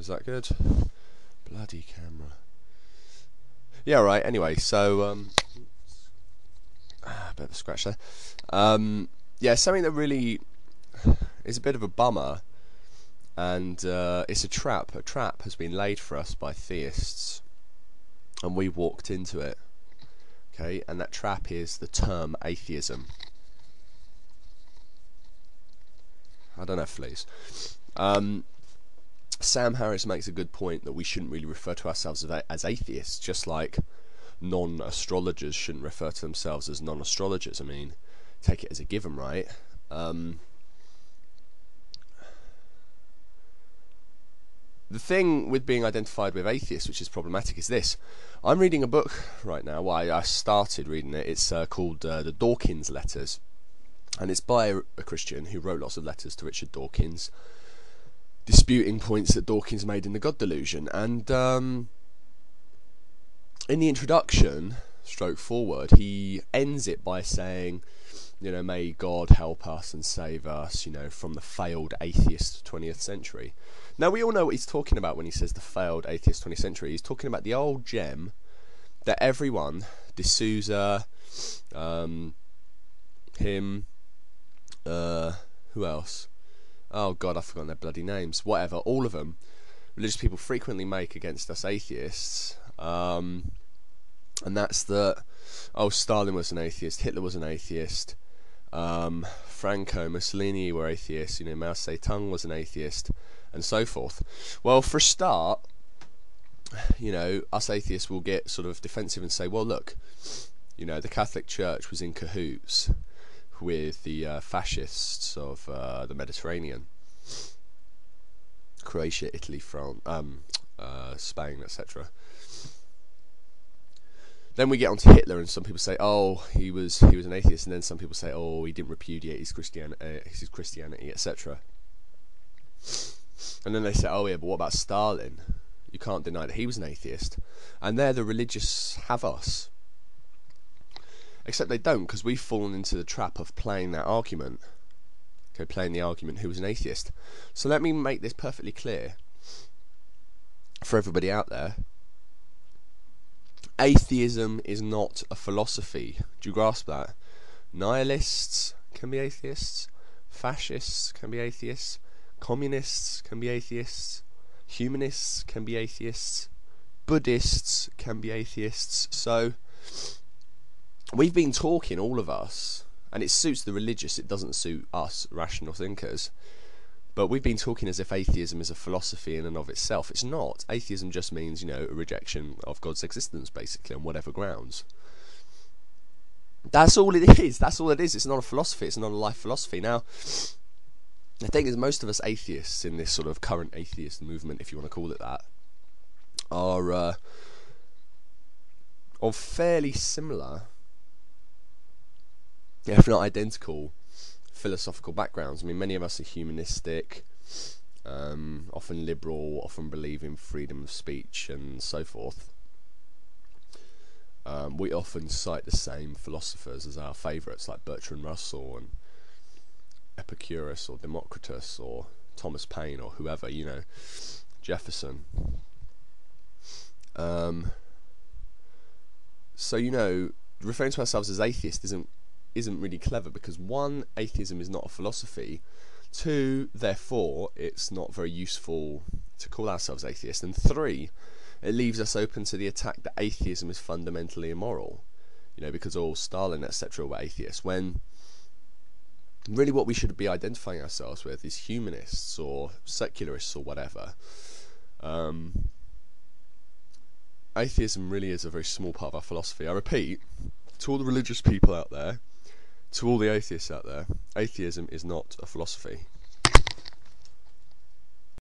is that good? Bloody camera. Yeah, right, anyway, so, a bit of a scratch there. Yeah, something that really is a bit of a bummer, and it's a trap. A trap has been laid for us by theists, and we walked into it. Okay, and that trap is the term atheism. I don't know, fleas. Sam Harris makes a good point that we shouldn't really refer to ourselves as atheists, just like non-astrologers shouldn't refer to themselves as non-astrologers. I mean, take it as a given, right? The thing with being identified with atheists, which is problematic, is this. I'm reading a book right now. Well, I started reading it. It's called The Dawkins Letters. And it's by a Christian who wrote lots of letters to Richard Dawkins, disputing points that Dawkins made in the God Delusion. And in the introduction, stroke forward, he ends it by saying, you know, may God help us and save us, you know, from the failed atheist 20th century. Now, we all know what he's talking about when he says the failed atheist 20th century. He's talking about the old gem that everyone, D'Souza, him, who else? Oh God, I've forgotten their bloody names. Whatever, all of them, religious people frequently make against us atheists, and that's that. Oh, Stalin was an atheist, Hitler was an atheist, Franco, Mussolini were atheists, you know, Mao Zedong was an atheist, and so forth. Well, for a start, you know, us atheists will get sort of defensive and say, well, look, you know, the Catholic Church was in cahoots with the fascists of the Mediterranean, Croatia, Italy, France, Spain, etc. Then we get onto Hitler, and some people say, oh, he was an atheist, and then some people say, oh, he didn't repudiate his Christianity, etc. And then they say, oh yeah, but what about Stalin? You can't deny that he was an atheist. And there the religious have us. Except they don't, because we've fallen into the trap of playing that argument. Okay, playing the argument who was an atheist. So let me make this perfectly clear for everybody out there. Atheism is not a philosophy. Do you grasp that? Nihilists can be atheists. Fascists can be atheists. Communists can be atheists. Humanists can be atheists. Buddhists can be atheists. So we've been talking, all of us, and it suits the religious, it doesn't suit us rational thinkers, but we've been talking as if atheism is a philosophy in and of itself. It's not. Atheism just means, you know, a rejection of God's existence, basically, on whatever grounds. That's all it is. That's all it is. It's not a philosophy. It's not a life philosophy. Now, the thing is, most of us atheists in this sort of current atheist movement, if you want to call it that, are of fairly similar, if not identical, philosophical backgrounds. I mean, many of us are humanistic, often liberal, often believe in freedom of speech and so forth. We often cite the same philosophers as our favourites, like Bertrand Russell and Epicurus or Democritus or Thomas Paine or whoever, you know, Jefferson. So, you know, referring to ourselves as atheists isn't really clever, because one, atheism is not a philosophy. Two, therefore, it's not very useful to call ourselves atheists. And three, it leaves us open to the attack that atheism is fundamentally immoral. You know, because all Stalin, etc. were atheists, when really what we should be identifying ourselves with is humanists or secularists or whatever. Atheism really is a very small part of our philosophy. I repeat, to all the religious people out there, to all the atheists out there, atheism is not a philosophy.